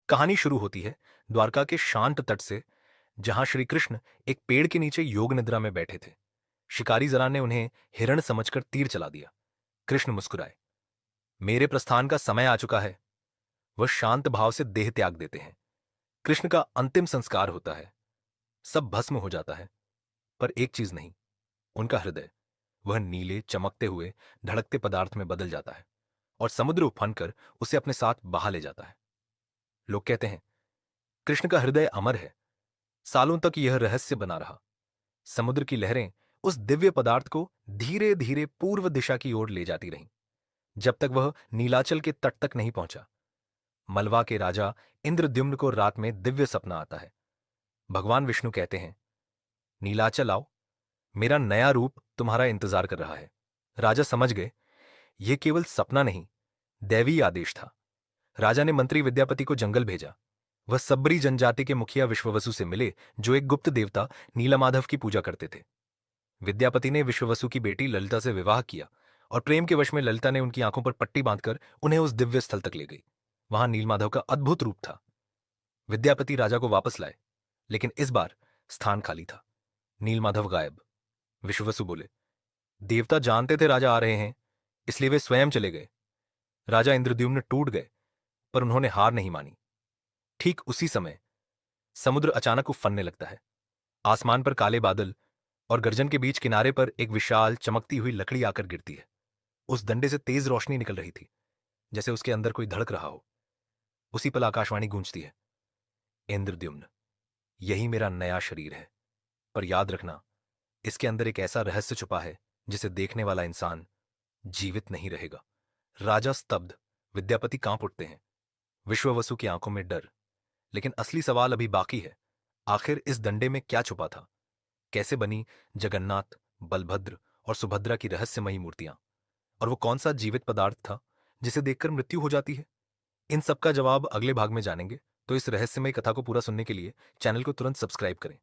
कहानी शुरू होती है द्वारका के शांत तट से, जहां श्री कृष्ण एक पेड़ के नीचे योग निद्रा में बैठे थे। शिकारी जरा ने उन्हें हिरण समझकर तीर चला दिया। कृष्ण मुस्कुराए। मेरे प्रस्थान का समय आ चुका है। वह शांत भाव से देह त्याग देते हैं। कृष्ण का अंतिम संस्कार होता है। सब भस्म हो जाता है, पर एक चीज नहीं, उनका हृदय। वह नीले चमकते हुए धड़कते पदार्थ में बदल जाता है और समुद्र उफन कर उसे अपने साथ बहा ले जाता है। लोग कहते हैं कृष्ण का हृदय अमर है। सालों तक यह रहस्य बना रहा। समुद्र की लहरें उस दिव्य पदार्थ को धीरे धीरे पूर्व दिशा की ओर ले जाती रहीं, जब तक वह नीलाचल के तट तक नहीं पहुंचा। मलवा के राजा इंद्रद्युम्न को रात में दिव्य सपना आता है। भगवान विष्णु कहते हैं, नीलाचल आओ, मेरा नया रूप तुम्हारा इंतजार कर रहा है। राजा समझ गए, यह केवल सपना नहीं, दैवी आदेश था। राजा ने मंत्री विद्यापति को जंगल भेजा। वह सब्री जनजाति के मुखिया विश्ववसु से मिले, जो एक गुप्त देवता नीलमाधव की पूजा करते थे। विद्यापति ने विश्ववसु की बेटी ललिता से विवाह किया और प्रेम के वश में ललिता ने उनकी आंखों पर पट्टी बांधकर उन्हें उस दिव्य स्थल तक ले गई। वहां नीलमाधव का अद्भुत रूप था। विद्यापति राजा को वापस लाए, लेकिन इस बार स्थान खाली था। नीलमाधव गायब। विश्ववसु बोले, देवता जानते थे राजा आ रहे हैं, इसलिए वे स्वयं चले गए। राजा इंद्रद्युम्न टूट गए, पर उन्होंने हार नहीं मानी। ठीक उसी समय समुद्र अचानक उफनने लगता है। आसमान पर काले बादल और गर्जन के बीच किनारे पर एक विशाल चमकती हुई लकड़ी आकर गिरती है। उस डंडे से तेज रोशनी निकल रही थी, जैसे उसके अंदर कोई धड़क रहा हो। उसी पल आकाशवाणी गूंजती है, इंद्रद्युम्न, यही मेरा नया शरीर है, पर याद रखना, इसके अंदर एक ऐसा रहस्य छुपा है जिसे देखने वाला इंसान जीवित नहीं रहेगा। राजा स्तब्ध। विद्यापति कांप उठते हैं। विश्ववसु की आंखों में डर। लेकिन असली सवाल अभी बाकी है। आखिर इस डंडे में क्या छुपा था? कैसे बनी जगन्नाथ, बलभद्र और सुभद्रा की रहस्यमयी मूर्तियां? और वो कौन सा जीवित पदार्थ था जिसे देखकर मृत्यु हो जाती है? इन सब का जवाब अगले भाग में जानेंगे। तो इस रहस्यमय कथा को पूरा सुनने के लिए चैनल को तुरंत सब्सक्राइब करें।